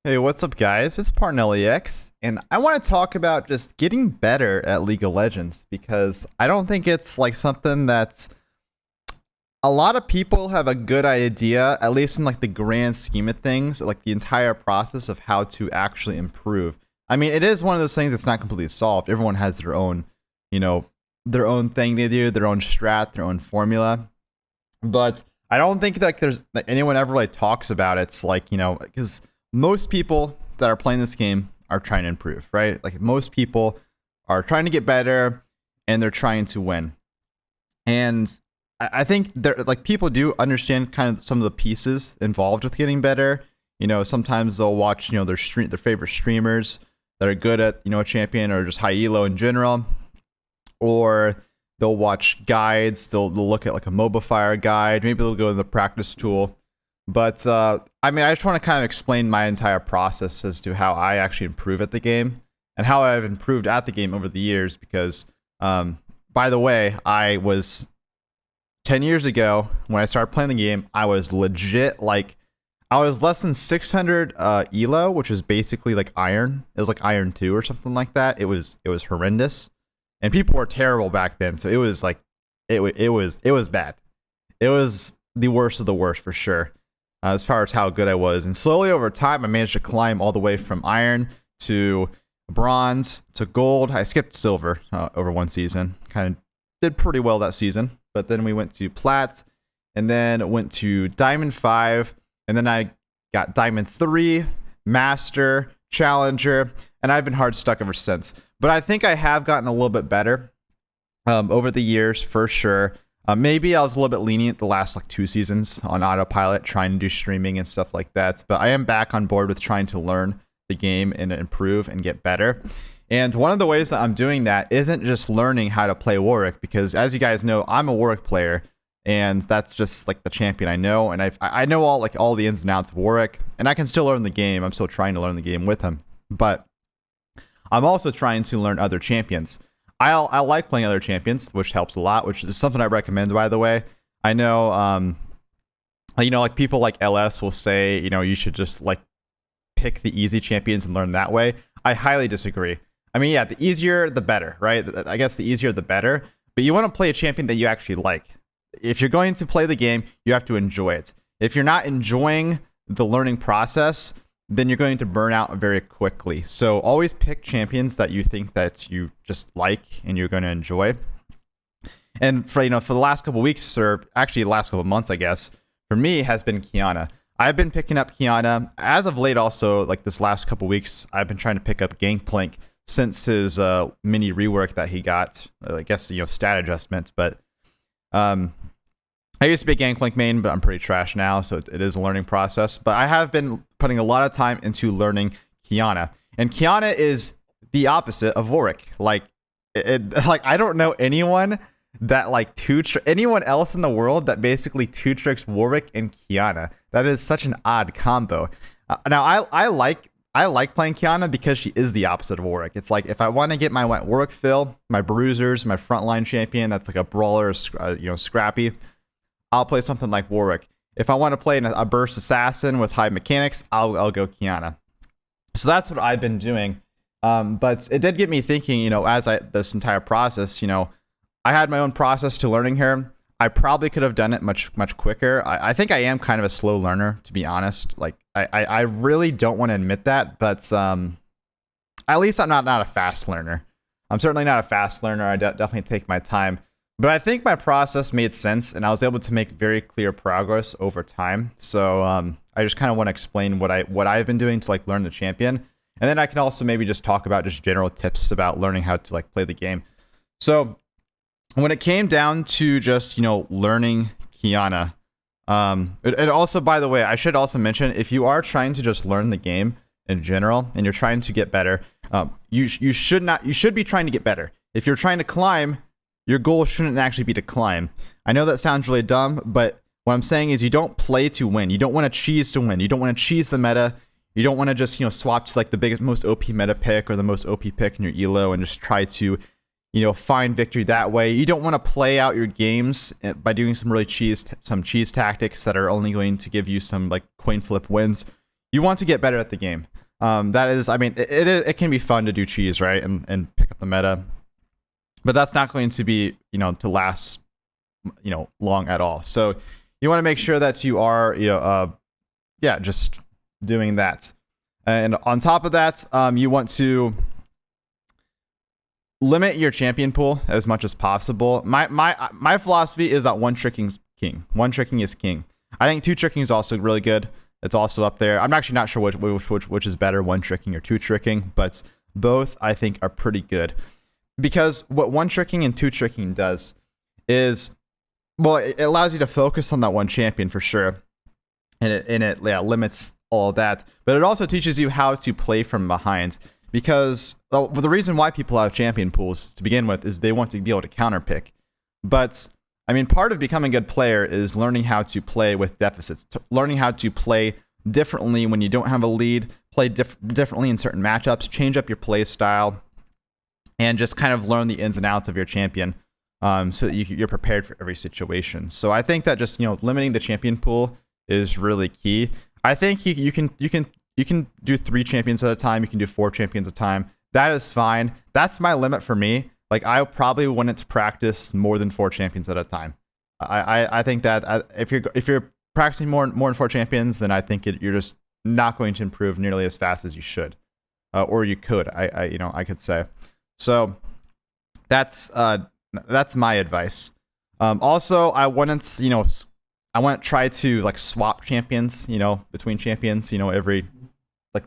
Hey, what's up, guys? It's Parnellyx, and I want to talk about just getting better at League of Legends because I don't think it's like something that's a lot of people have a good idea, at least in like the grand scheme of things, like the entire process of how to actually improve. I mean, it is one of those things that's not completely solved. Everyone has their own, their own thing they do, their own strat, their own formula, but I don't think like there's like anyone ever like talks about it. It's like, because most people that are playing this game are trying to improve, right? Like most people are trying to get better and they're trying to win. And I think there like people do understand kind of some of the pieces involved with getting better. Sometimes they'll watch, their favorite streamers that are good at, a champion or just high elo in general. Or they'll watch guides, they'll look at like a Mobifier guide, maybe they'll go to the practice tool. But I just want to kind of explain my entire process as to how I actually improve at the game and how I've improved at the game over the years. Because, by the way, I was 10 years ago when I started playing the game, I was legit I was less than 600 elo, which is basically like iron. It was like iron 2 or something like that. It was horrendous, and people were terrible back then. So it was like it was bad. It was the worst of the worst for sure. As far as how good I was. And slowly over time, I managed to climb all the way from iron to bronze to gold. I skipped silver over one season. Kind of did pretty well that season. But then we went to plat, and then went to diamond 5, and then I got diamond 3, master, challenger, and I've been hard stuck ever since. But I think I have gotten a little bit better over the years for sure. Maybe I was a little bit lenient the last like 2 seasons on autopilot, trying to do streaming and stuff like that. But I am back on board with trying to learn the game and improve and get better. And one of the ways that I'm doing that isn't just learning how to play Warwick, because as you guys know, I'm a Warwick player, and that's just like the champion I know. And I know all the ins and outs of Warwick, and I can still learn the game. I'm still trying to learn the game with him, but I'm also trying to learn other champions. I like playing other champions, which helps a lot, which is something I recommend, by the way. I know, like people like LS will say, you should just like pick the easy champions and learn that way. I highly disagree. I mean, yeah, the easier, the better, right? I guess the easier, the better. But you want to play a champion that you actually like. If you're going to play the game, you have to enjoy it. If you're not enjoying the learning process, then you're going to burn out very quickly. So always pick champions that you think that you just like and you're going to enjoy. And for the last couple weeks, or actually the last couple months, I guess, for me has been Kiana. I've been picking up Kiana as of late. Also, like this last couple weeks, I've been trying to pick up Gangplank since his mini rework that he got. I guess stat adjustments, but I used to be a Gangplank main, but I'm pretty trash now, so it is a learning process. But I have been putting a lot of time into learning Kiana. And Kiana is the opposite of Warwick. Like I don't know anyone that anyone else in the world that basically two tricks Warwick and Kiana. That is such an odd combo. Now I like playing Kiana because she is the opposite of Warwick. It's like if I want to get my Warwick fill, my bruisers, my frontline champion that's like a brawler, scrappy, I'll play something like Warwick. If I want to play a burst assassin with high mechanics, I'll go Kiana. So that's what I've been doing. But it did get me thinking, as this entire process, I had my own process to learning her. I probably could have done it much quicker. I think I am kind of a slow learner, to be honest. Like I really don't want to admit that, but at least I'm not a fast learner. I'm certainly not a fast learner. I definitely take my time. But I think my process made sense, and I was able to make very clear progress over time. So I just kind of want to explain what I've been doing to learn the champion, and then I can also maybe just talk about just general tips about learning how to play the game. So when it came down to just learning Kiana, and also, by the way, I should also mention, if you are trying to just learn the game in general and you're trying to get better, you should be trying to get better. If you're trying to climb, your goal shouldn't actually be to climb. I know that sounds really dumb, but what I'm saying is you don't play to win. You don't want to cheese to win. You don't want to cheese the meta. You don't want to just, swap to the biggest, most OP meta pick or the most OP pick in your elo and just try to, find victory that way. You don't want to play out your games by doing some really cheese tactics that are only going to give you some coin flip wins. You want to get better at the game. That is, I mean, it can be fun to do cheese, right, and pick up the meta, but that's not going to be, to last, long at all. So you want to make sure that you are, just doing that. And on top of that, you want to limit your champion pool as much as possible. My philosophy is that one tricking is king. One tricking is king. I think two tricking is also really good. It's also up there. I'm actually not sure which is better, one tricking or two tricking, but both I think are pretty good. Because what one tricking and two tricking does is, well, it allows you to focus on that one champion for sure, and it limits all of that. But it also teaches you how to play from behind. Because the reason why people have champion pools to begin with is they want to be able to counterpick. But I mean, part of becoming a good player is learning how to play with deficits, learning how to play differently when you don't have a lead, play differently in certain matchups, change up your play style, and just kind of learn the ins and outs of your champion, so that you're prepared for every situation. So I think that just limiting the champion pool is really key. I think you can do 3 champions at a time. You can do 4 champions at a time. That is fine. That's my limit for me. Like, I probably wouldn't practice more than 4 champions at a time. I think that if you're practicing more than 4 champions, then I think you're just not going to improve nearly as fast as you should, or you could. I could say. So that's my advice. Also, I wouldn't try to like swap champions, between champions, every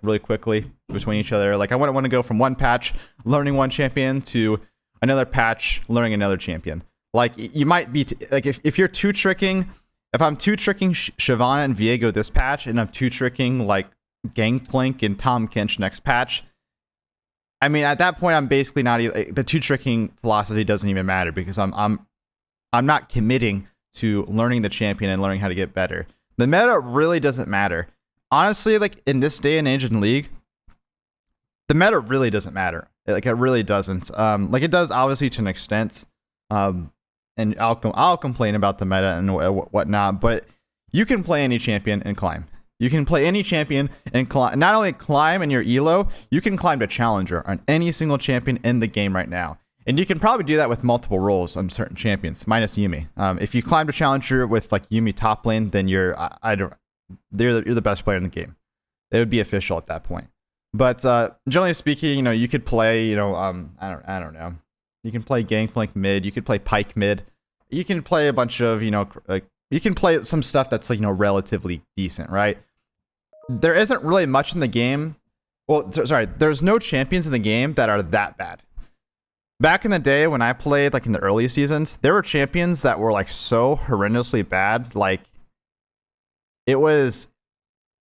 really quickly between each other. Like, I wouldn't want to go from one patch learning one champion to another patch learning another champion. Like, you might be like, if you're two tricking, if I'm two tricking Shyvana and Viego this patch, and I'm two tricking like Gangplank and Tahm Kench next patch, I mean, at that point, I'm basically not even, the two tricking philosophy doesn't even matter, because I'm not committing to learning the champion and learning how to get better. The meta really doesn't matter. Honestly, like, in this day and age in League, the meta really doesn't matter. Like, it really doesn't. Like, it does obviously to an extent. And I'll complain about the meta and whatnot, but you can play any champion and climb. You can play any champion and climb. Not only climb in your elo, you can climb to challenger on any single champion in the game right now. And you can probably do that with multiple roles on certain champions, minus Yuumi. If you climb to challenger with like Yuumi top lane, then you're the best player in the game. It would be official at that point. But generally speaking, you could play, I don't know. You can play Gangplank mid. You could play Pyke mid. You can play a bunch of, you can play some stuff that's like, relatively decent, right? There isn't really much in the game. Well, sorry, there's no champions in the game that are that bad. Back in the day when I played, like in the early seasons, there were champions that were like so horrendously bad. Like, it was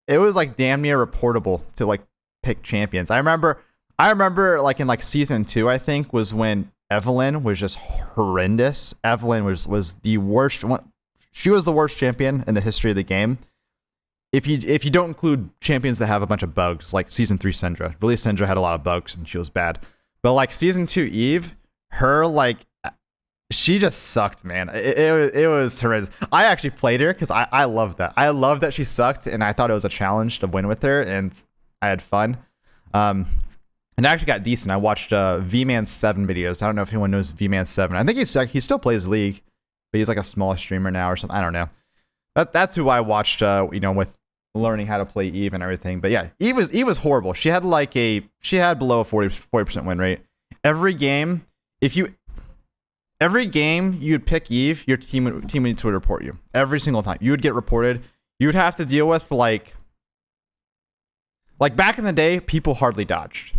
like damn near reportable to like pick champions. I remember like in like season 2, I think, was when Evelynn was just horrendous. Evelynn was the worst one. She was the worst champion in the history of the game. If you don't include champions that have a bunch of bugs, like season 3 Syndra. Really, Syndra had a lot of bugs and she was bad. But like season 2 Eve, her like, she just sucked, man. It was horrendous. I actually played her because I loved that. I loved that she sucked, and I thought it was a challenge to win with her, and I had fun. And I actually got decent. I watched VMan7 videos. I don't know if anyone knows VMan7. I think he still plays League, but he's like a small streamer now or something. I don't know. That's who I watched, with learning how to play Eve and everything. But yeah, Eve was horrible. She had below a 40% win rate. Every game you'd pick Eve, your teammates would report you. Every single time. You would get reported. You would have to deal with like back in the day, people hardly dodged.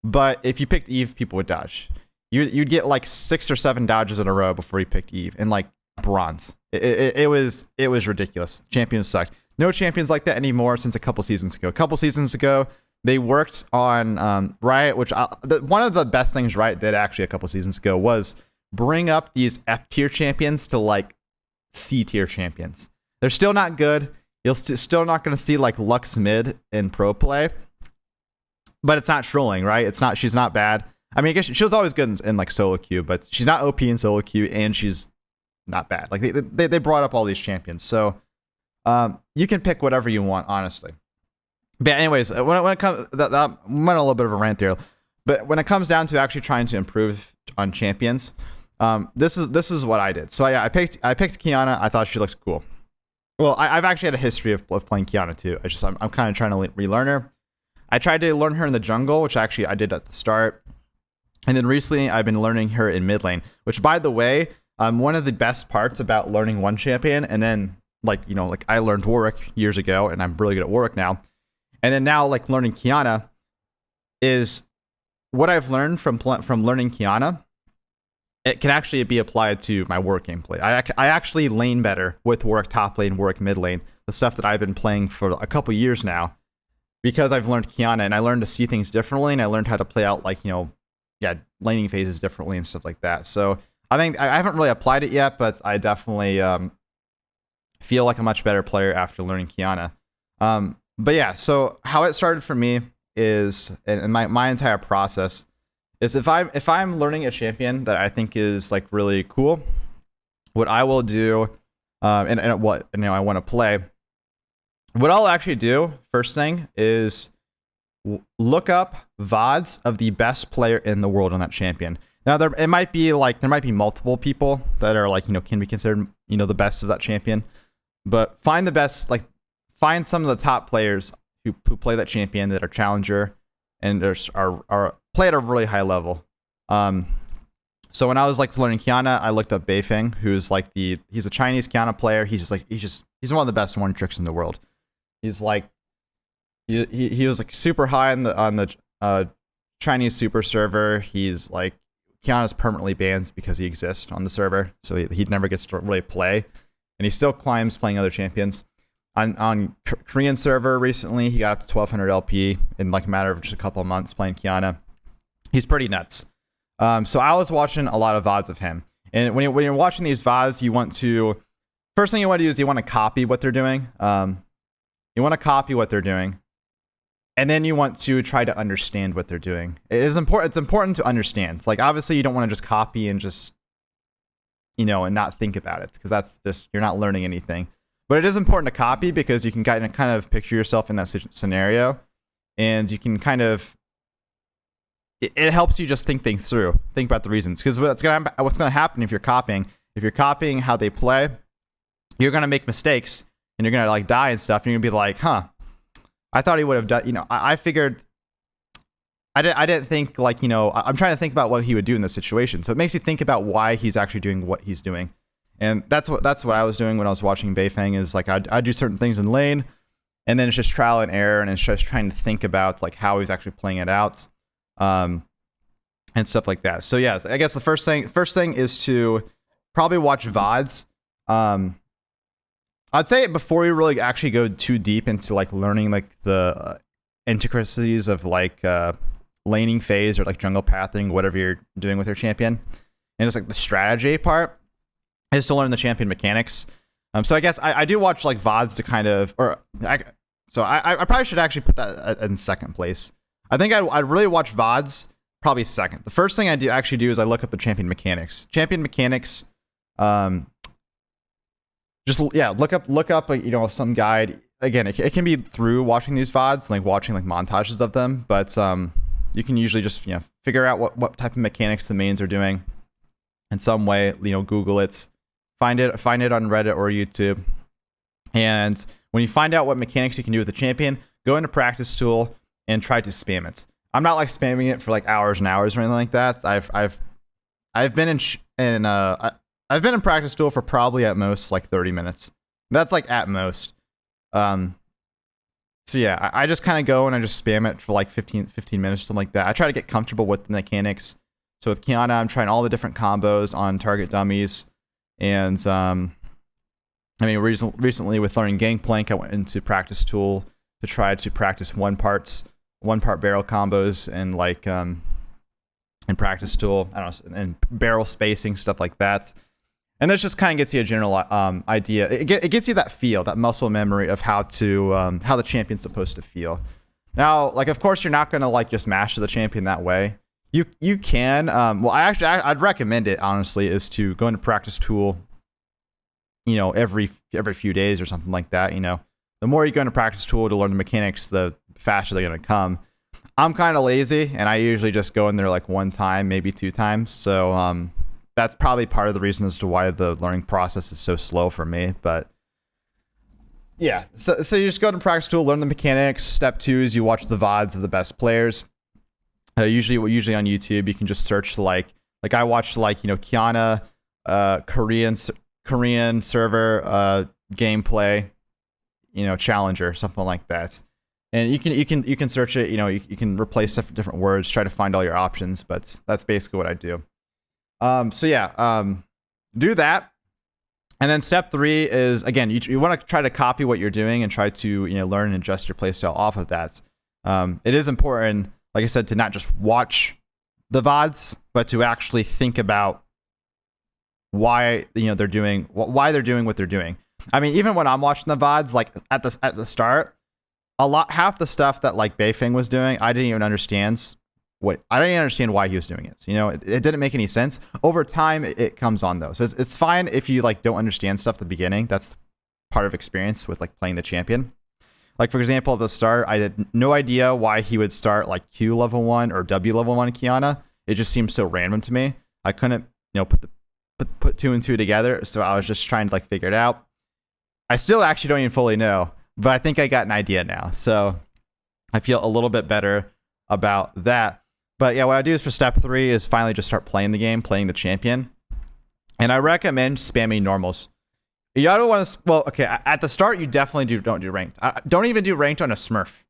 But if you picked Eve, people would dodge. You'd get like 6 or 7 dodges in a row before you picked Eve, and like bronze. It was ridiculous. Champions sucked. No champions like that anymore since a couple seasons ago. A couple seasons ago, they worked on Riot, which one of the best things Riot did actually a couple seasons ago was bring up these F tier champions to like C tier champions. They're still not good. You'll still not going to see like Lux mid in pro play, but it's not trolling, right? She's not bad. I mean, I guess she was always good in like solo queue, but she's not OP in solo queue, and she's not bad. Like they brought up all these champions, so you can pick whatever you want, honestly. But anyways, when it comes, that went a little bit of a rant there. But when it comes down to actually trying to improve on champions, this is what I did. So yeah, I picked Kiana. I thought she looked cool. Well, I've actually had a history of playing Kiana too. I'm kind of trying to relearn her. I tried to learn her in the jungle, which actually I did at the start. And then recently I've been learning her in mid lane, which by the way, one of the best parts about learning one champion, and then like I learned Warwick years ago, and I'm really good at Warwick now. And then now like learning Kiana is what I've learned from learning Kiana. It can actually be applied to my Warwick gameplay. I actually lane better with Warwick top lane, Warwick mid lane, the stuff that I've been playing for a couple years now, because I've learned Kiana and I learned to see things differently, and I learned how to play out laning phases differently and stuff like that. So I think I haven't really applied it yet, but I definitely feel like a much better player after learning Kiana. But yeah, so how it started for me is, and my entire process is, if I'm learning a champion that I think is like really cool, what I will do, and what I want to play, what I'll actually do first thing is look up VODs of the best player in the world on that champion. Now there might be multiple people that are like can be considered the best of that champion, but find the best, find some of the top players who play that champion that are challenger and are play at a really high level. So when I was learning Kiana, I looked up Beifeng, who's he's a Chinese Kiana player. He's one of the best one tricks in the world. He's he was super high on the Chinese super server. He's Kiana's permanently banned because he exists on the server, so he never gets to really play, and he still climbs playing other champions. On Korean server recently, he got up to 1200 LP in a matter of just a couple of months playing Kiana. He's pretty nuts. So I was watching a lot of VODs of him, and when you're watching these VODs, first thing you want to do is you want to copy what they're doing. And then you want to try to understand what they're doing. It is important. It's important to understand. Obviously you don't want to just copy and just, and not think about it, because that's just, you're not learning anything. But it is important to copy because you can kind of picture yourself in that scenario, and you can it helps you just think things through, think about the reasons. Because what's gonna happen if you're copying how they play, you're gonna make mistakes and you're gonna die and stuff, and you're gonna be like, huh, I thought he would have done, I figured, I didn't think I'm trying to think about what he would do in this situation. So it makes you think about why he's actually doing what he's doing. And that's what I was doing when I was watching Beifeng, is I'd do certain things in lane, and then it's just trial and error, and it's just trying to think about how he's actually playing it out, and stuff like that. So yeah, I guess the first thing is to probably watch VODs. I'd say before you really actually go too deep into learning the intricacies of laning phase or jungle pathing, whatever you're doing with your champion, and it's the strategy part is to learn the champion mechanics. So I guess I do watch VODs to kind of, so I probably should actually put that in second place. I think I'd really watch VODs probably second. The first thing I actually do is I look up the champion mechanics. Champion mechanics, just look up some guide. Again, it can be through watching these VODs, watching montages of them, but you can usually just figure out what type of mechanics the mains are doing in some way. Google it. Find it on Reddit or YouTube. And when you find out what mechanics you can do with the champion, go into practice tool and try to spam it. I'm not spamming it for hours and hours or anything like that. I've been in practice tool for probably at most 30 minutes. That's at most. So yeah, I just kind of go and I just spam it for 15 minutes, something like that. I try to get comfortable with the mechanics. So with Kiana, I'm trying all the different combos on target dummies. And recently with learning Gangplank, I went into practice tool to try to practice one part barrel combos and in practice tool. I don't know, and barrel spacing, stuff like that. And this just kind of gets you a general idea. It gets you that feel, that muscle memory of how the champion's supposed to feel. Now, of course, you're not gonna just master the champion that way. You can. Well, I'd recommend it, honestly, is to go into practice tool, every few days or something like that, the more you go into practice tool to learn the mechanics, the faster they're going to come. I'm kind of lazy, and I usually just go in there like one time, maybe 2 times. So that's probably part of the reason as to why the learning process is so slow for me. But yeah, so you just go to practice tool, learn the mechanics. Step 2 is you watch the VODs of the best players. Usually on YouTube, you can just search like I watched Kiana, Korean server gameplay, challenger, something like that. And you can search it. You can replace different words, try to find all your options. But that's basically what I do. So yeah, do that. And then step 3 is, again, you want to try to copy what you're doing and try to learn and adjust your playstyle off of that. It is important, like I said, to not just watch the VODs, but to actually think about why they're doing what they're doing. I mean, even when I'm watching the VODs, like at the start, half the stuff that like Beifeng was doing, I didn't even understand why he was doing it. It didn't make any sense. Over time, it comes on though. So it's fine if you like don't understand stuff at the beginning. That's part of experience with like playing the champion. Like for example, at the start, I had no idea why he would start like Q level 1 or W level 1 Kiana. It just seemed so random to me. I couldn't put 2 and 2 together. So I was just trying to like figure it out. I still actually don't even fully know, but I think I got an idea now. So I feel a little bit better about that. But yeah, what I do is for step 3 is finally just start playing the game, playing the champion. And I recommend spamming normals. You don't want to, well, okay, at the start, you definitely don't do ranked. Don't even do ranked on a Smurf.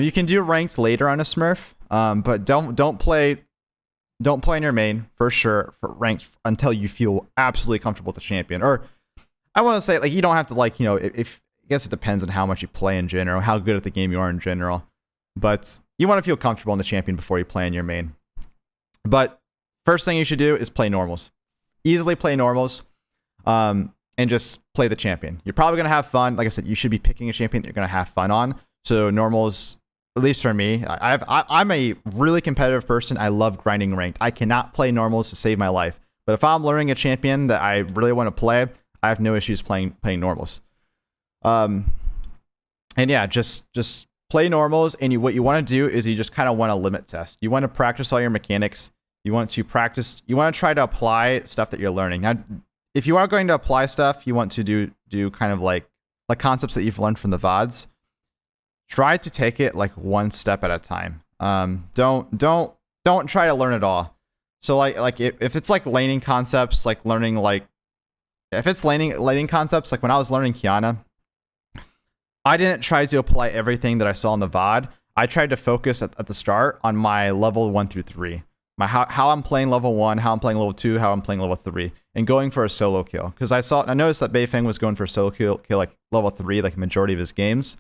You can do ranked later on a Smurf, but don't play in your main for sure for ranked until you feel absolutely comfortable with the champion. Or I want to say, like, you don't have to, like, if I guess it depends on how much you play in general, how good at the game you are in general. But you want to feel comfortable in the champion before you play in your main. But first thing you should do is play normals. Easily play normals, and just play the champion. You're probably going to have fun. Like I said, you should be picking a champion that you're going to have fun on. So normals, at least for me, I'm a really competitive person. I love grinding ranked. I cannot play normals to save my life. But if I'm learning a champion that I really want to play, I have no issues playing normals. And yeah, just play normals, and what you want to do is you just kind of want to limit test. You want to practice all your mechanics. You want to try to apply stuff that you're learning. Now, if you are going to apply stuff, you want to do kind of like concepts that you've learned from the VODs. Try to take it like one step at a time. Don't try to learn it all. So like if it's like laning concepts, like learning like if it's laning concepts, like when I was learning Kiana, I didn't try to apply everything that I saw in the VOD. I tried to focus at the start on my level 1 through 3. How I'm playing level 1, how I'm playing level 2, how I'm playing level 3, and going for a solo kill. Because I noticed that Beifeng was going for a solo kill like level 3, like majority of his games.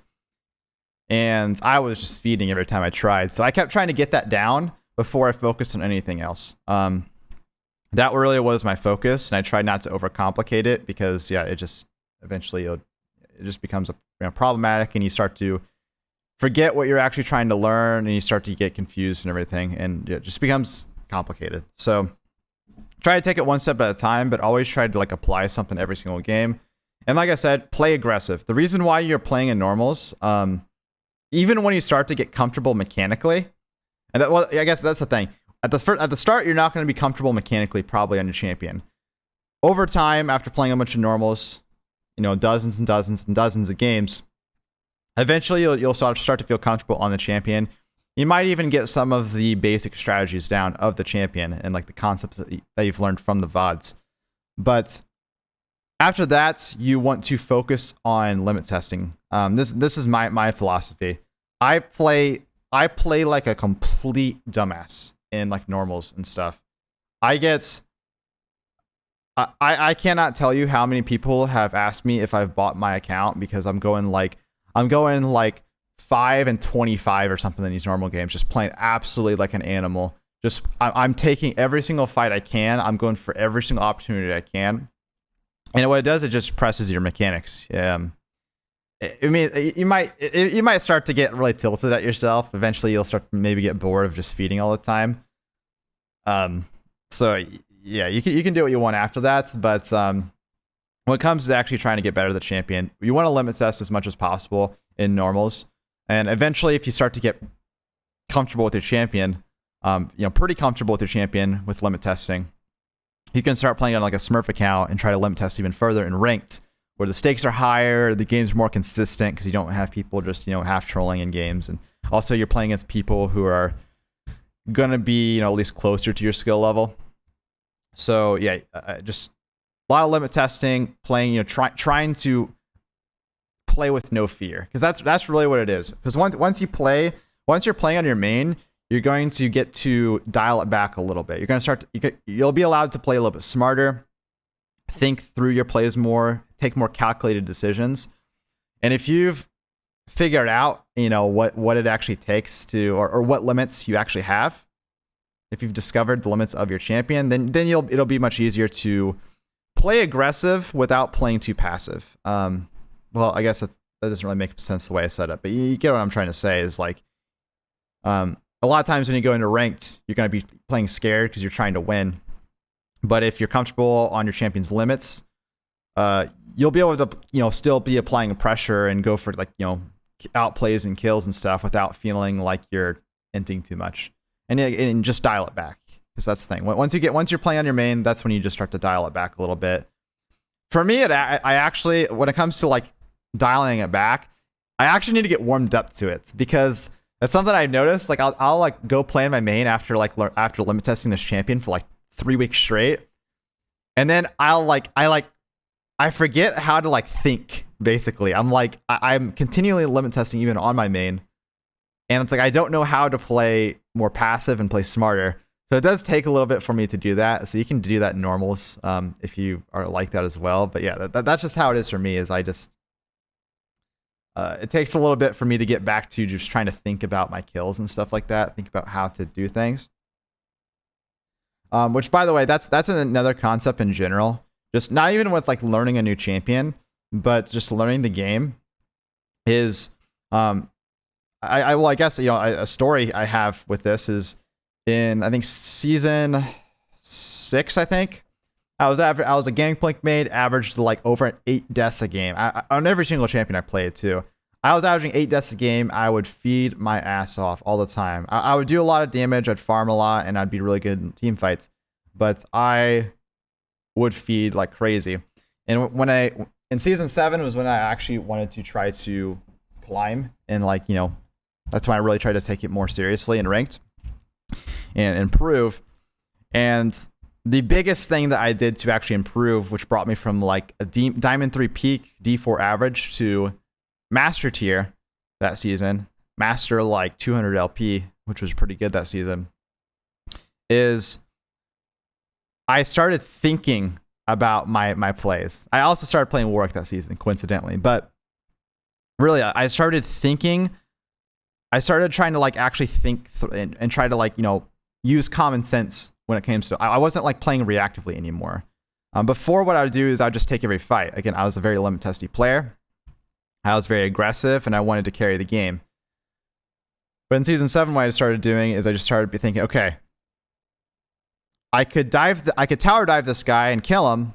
And I was just feeding every time I tried. So I kept trying to get that down before I focused on anything else. That really was my focus, and I tried not to overcomplicate it because yeah, it just eventually it just becomes problematic, and you start to forget what you're actually trying to learn, and you start to get confused and everything, and it just becomes complicated. So try to take it one step at a time, but always try to like apply something every single game. And like I said, play aggressive. The reason why you're playing in normals, even when you start to get comfortable mechanically, and I guess that's the thing. At the start, you're not going to be comfortable mechanically probably on your champion. Over time, after playing a bunch of normals, dozens and dozens and dozens of games, eventually you'll start to feel comfortable on the champion. You might even get some of the basic strategies down of the champion and like the concepts that you've learned from the VODs. But after that, you want to focus on limit testing. This is my philosophy. I play like a complete dumbass in like normals and stuff. I cannot tell you how many people have asked me if I've bought my account because I'm going like 5 and 25 or something in these normal games, just playing absolutely like an animal. I'm taking every single fight I can. I'm going for every single opportunity I can. And what it does, it just presses your mechanics. I mean, you might start to get really tilted at yourself. Eventually, you'll start to maybe get bored of just feeding all the time. So yeah, you can do what you want after that, but when it comes to actually trying to get better at the champion, you want to limit test as much as possible in normals. And eventually, if you start to get comfortable with your champion, pretty comfortable with your champion with limit testing, you can start playing on like a Smurf account and try to limit test even further in ranked, where the stakes are higher, the game's more consistent because you don't have people just, half trolling in games. And also you're playing against people who are going to be, at least closer to your skill level. So yeah, just a lot of limit testing, playing, trying to play with no fear, because that's really what it is. Because once you're playing on your main, you're going to get to dial it back a little bit. You're going to you'll be allowed to play a little bit smarter, think through your plays more, take more calculated decisions. And if you've figured out, what it actually takes to, or what limits you actually have, if you've discovered the limits of your champion, then it'll be much easier to play aggressive without playing too passive. Well, I guess that doesn't really make sense the way I said it, but you get what I'm trying to say is like, a lot of times when you go into ranked, you're going to be playing scared because you're trying to win. But if you're comfortable on your champion's limits, you'll be able to, still be applying pressure and go for like, outplays and kills and stuff without feeling like you're inting too much. And just dial it back, because that's the thing. Once you're playing on your main, that's when you just start to dial it back a little bit. For me, I actually, when it comes to like dialing it back, I actually need to get warmed up to it, because that's something I've noticed. Like I'll like go play in my main after limit testing this champion for like 3 weeks straight, and then I forget how to like think. Basically, I'm continually limit testing even on my main, and it's like I don't know how to play more passive and play smarter. So it does take a little bit for me to do that. So you can do that in normals if you are like that as well. But yeah, that's just how it is for me. Is I just it takes a little bit for me to get back to just trying to think about my kills and stuff like that. Think about how to do things. Which, by the way, that's another concept in general. Just not even with like learning a new champion, but just learning the game is I guess a story I have with this is in, I think, season 6. I think I was a gangplank mate, averaged like over 8 deaths a game on every single champion I played too. I was averaging 8 deaths a game. I would feed my ass off all the time. I would do a lot of damage, I'd farm a lot, and I'd be really good in team fights, but I would feed like crazy. And in season 7 was when I actually wanted to try to climb, and that's when I really tried to take it more seriously and ranked and improve. And the biggest thing that I did to actually improve, which brought me from like a Diamond 3 peak D4 average to Master tier that season, Master like 200 LP, which was pretty good that season, is I started thinking about my plays. I also started playing Warwick that season, coincidentally. But really, I started thinking. I started trying to like actually think and try to like, use common sense when it came to. I wasn't like playing reactively anymore. Before, what I would do is I would just take every fight. Again, I was a very limit testy player. I was very aggressive, and I wanted to carry the game. But in season 7, what I started doing is I just started thinking, okay, I could tower dive this guy and kill him,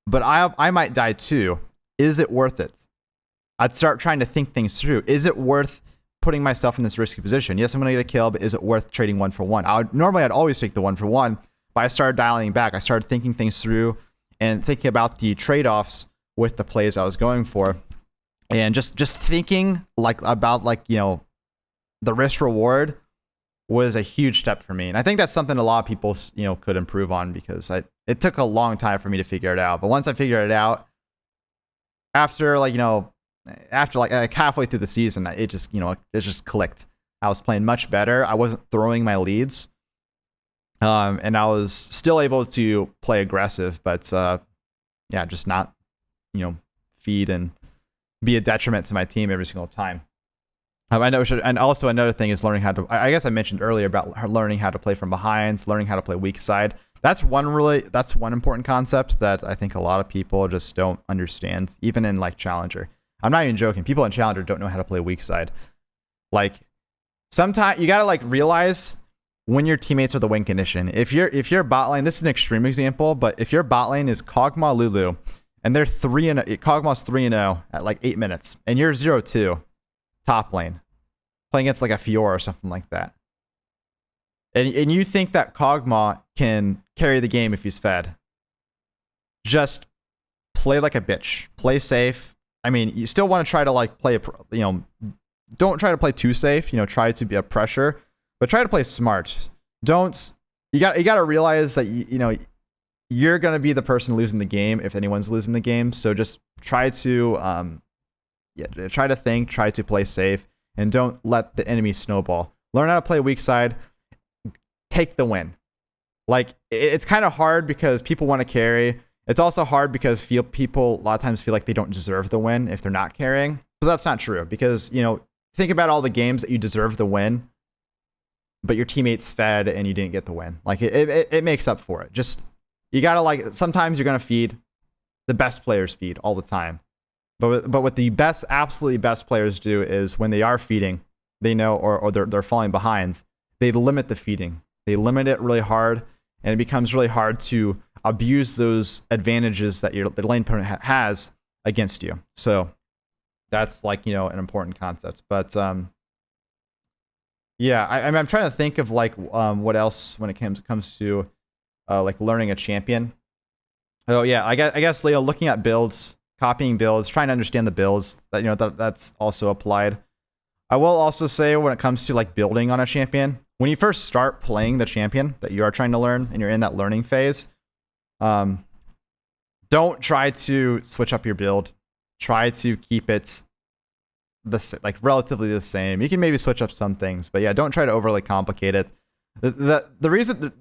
but I might die too. Is it worth it? I'd start trying to think things through. Is it worth putting myself in this risky position? Yes, I'm going to get a kill, but is it worth trading 1 for 1? I'd always take the 1 for 1, but I started dialing back. I started thinking things through and thinking about the trade-offs with the plays I was going for, and just thinking about the risk reward was a huge step for me. And I think that's something a lot of people could improve on, because it took a long time for me to figure it out. But once I figured it out, after halfway through the season, it just clicked. I was playing much better. I wasn't throwing my leads, and I was still able to play aggressive, but just not feed and be a detriment to my team every single time. I know, and also another thing is learning how to. I guess I mentioned earlier about learning how to play from behind, learning how to play weak side. That's one important concept that I think a lot of people just don't understand, even in like Challenger. I'm not even joking. People in Challenger don't know how to play weak side. Like, sometimes you gotta like realize when your teammates are the win condition. If your bot lane, this is an extreme example, but if your bot lane is Kog'Maw Lulu and they're 3-0, Kog'Maw's 3-0 at like 8 minutes, and you're 0-2 top lane, playing against like a Fiora or something like that. And you think that Kog'Maw can carry the game if he's fed. Just play like a bitch. Play safe. I mean, you still want to try to like play, don't try to play too safe, try to be a pressure, but try to play smart. You got to realize that, you're going to be the person losing the game if anyone's losing the game. So just try to, try to think, try to play safe, and don't let the enemy snowball. Learn how to play weak side. Take the win. Like, it's kind of hard because people want to carry. It's also hard because people a lot of times feel like they don't deserve the win if they're not carrying. But that's not true because, think about all the games that you deserve the win, but your teammates fed and you didn't get the win. Like, it makes up for it. Just, you got to sometimes you're going to feed. The best players feed all the time. But what the absolutely best players do is when they are feeding, they know, or they're falling behind, they limit the feeding. They limit it really hard, and it becomes really hard to abuse those advantages that the lane opponent has against you. So that's an important concept. But yeah, I'm trying to think of what else when it comes to learning a champion. Oh yeah, I guess looking at builds, copying builds, trying to understand the builds that's also applied. I will also say when it comes to building on a champion, when you first start playing the champion that you are trying to learn and you're in that learning phase, don't try to switch up your build. Try to keep it relatively the same. You can maybe switch up some things, but yeah, don't try to overly complicate it. The reason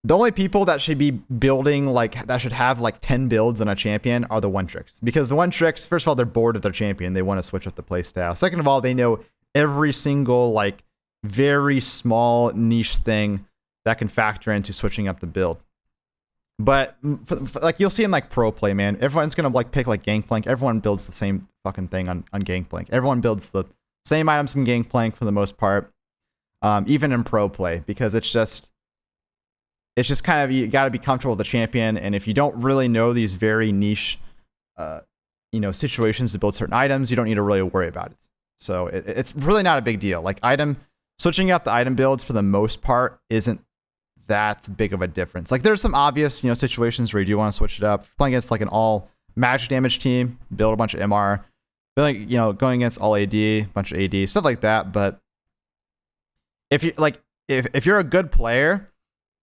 the only people that should be building that should have 10 builds on a champion are the one tricks, because the one tricks, first of all, they're bored of their champion. They want to switch up the playstyle. Second of all, they know every single very small niche thing that can factor into switching up the build. But you'll see in pro play, man, everyone's gonna pick Gangplank. Everyone builds the same fucking thing on Gangplank. Everyone builds the same items in Gangplank for the most part, even in pro play, because it's just kind of, you got to be comfortable with the champion. And if you don't really know these very niche, situations to build certain items, you don't need to really worry about it. So it's really not a big deal. Switching up the item builds for the most part isn't that big of a difference. There's some obvious, situations where you do want to switch it up. Playing against an all magic damage team, build a bunch of MR. Going against all AD, bunch of AD, stuff like that. But if you if you're a good player,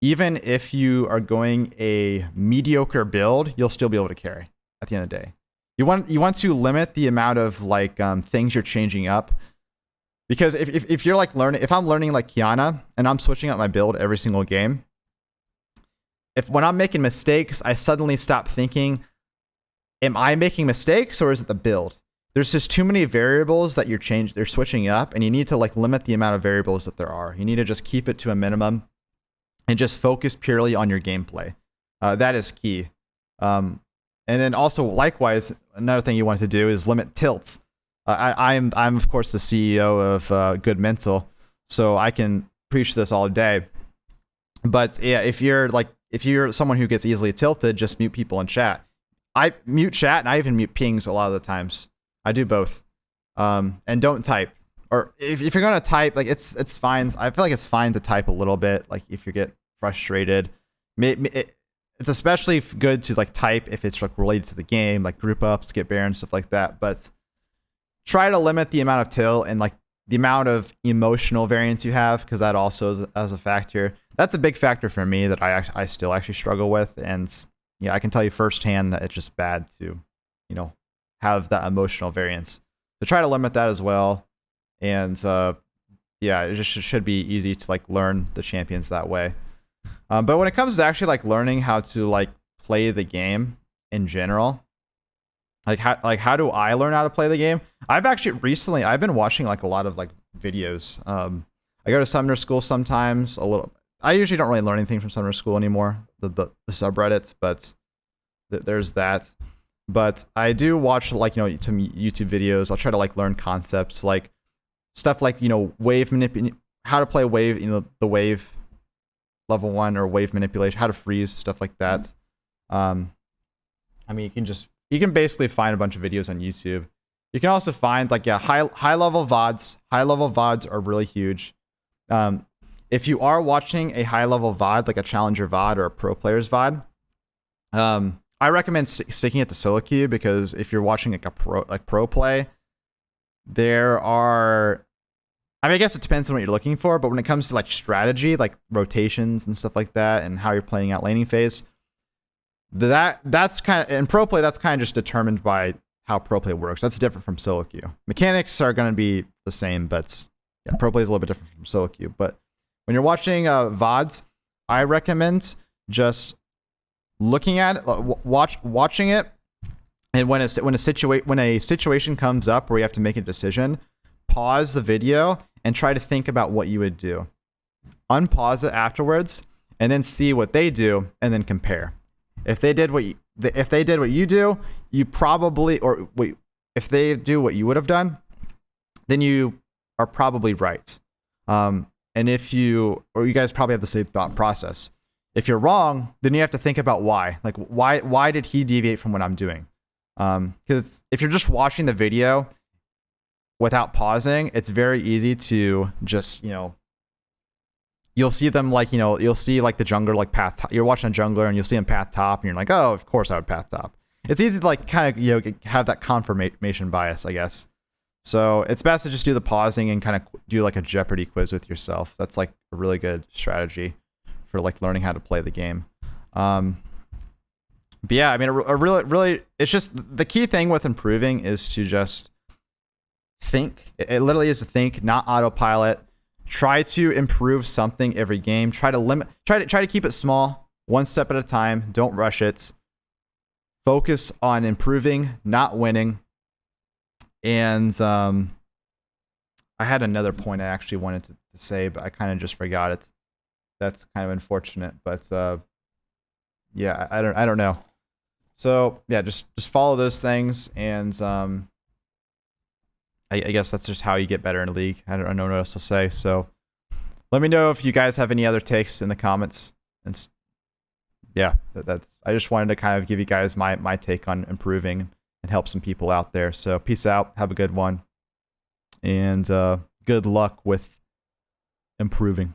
even if you are going a mediocre build, you'll still be able to carry at the end of the day. You want to limit the amount of things you're changing up. Because if you're if I'm learning Kiana and I'm switching up my build every single game, when I'm making mistakes, I suddenly stop thinking, am I making mistakes or is it the build? There's just too many variables that they're switching up, and you need to limit the amount of variables that there are. You need to just keep it to a minimum and just focus purely on your gameplay. That is key. And then also likewise, another thing you want to do is limit tilts. I'm of course the CEO of Good Mental, so I can preach this all day. But yeah, if you're someone who gets easily tilted, just mute people in chat. I mute chat and I even mute pings a lot of the times. I do both. And don't type. Or if you're gonna type, it's fine. I feel like it's fine to type a little bit. If you get frustrated, it's especially good to type if it's related to the game, group ups, get Baron, stuff like that. But try to limit the amount of tilt and the amount of emotional variance you have, because that also is as a factor. That's a big factor for me that I still actually struggle with. And yeah, I can tell you firsthand that it's just bad to, have that emotional variance. So try to limit that as well. And yeah, it just should be easy to learn the champions that way. But when it comes to actually learning how to play the game in general, how do I learn how to play the game? I've been watching a lot of videos. I go to Summoner School sometimes a little. I usually don't really learn anything from Summoner School anymore, the subreddits, but there's that. But I do watch some YouTube videos. I'll try to learn concepts stuff wave how to play wave, the wave level 1 or wave manipulation, how to freeze, stuff like that. I mean, you can basically find a bunch of videos on YouTube. You can also find like high level VODs. High level VODs are really huge. If you are watching a high level VOD, like a challenger VOD or a pro player's VOD, I recommend sticking it to solo queue, because if you're watching like a pro play, there are, I mean, I guess it depends on what you're looking for, but when it comes to like strategy, like rotations and stuff like that, and how you're playing out laning phase, that's kind of, in pro play, that's kind of just determined by how pro play works. That's different from solo queue. Mechanics are going to be the same, but yeah, pro play is a little bit different from solo queue. But when you're watching VODs, I recommend just looking at it, watching it, and when a situation comes up where you have to make a decision, pause the video and try to think about what you would do. Unpause it afterwards, and then see what they do, and then compare. If they did what you do, you probably, or wait, if they do what you would have done, then you are probably right. And if you guys probably have the same thought process. If you're wrong, then you have to think about why. Like, why did he deviate from what I'm doing? Because if you're just watching the video without pausing, it's very easy to just, you'll see them like, you'll see like the jungler like path top. You're watching a jungler and you'll see him path top, and you're like, oh, of course I would path top. It's easy to like kind of, have that confirmation bias, I guess. So it's best to just do the pausing and kind of do like a Jeopardy quiz with yourself. That's like a really good strategy for like learning how to play the game. But yeah, I mean, really, it's just the key thing with improving is to just think. It literally is to think, not autopilot. Try to improve something every game. Try to keep it small, one step at a time. Don't rush it. Focus on improving, not winning. And I had another point I actually wanted to say, but I kind of just forgot it. That's kind of unfortunate, but yeah, I don't know. So yeah, just follow those things, and I guess that's just how you get better in a league. I don't know what else to say. So let me know if you guys have any other takes in the comments. And yeah, that's, I just wanted to kind of give you guys my take on improving and help some people out there. So peace out. Have a good one. And good luck with improving.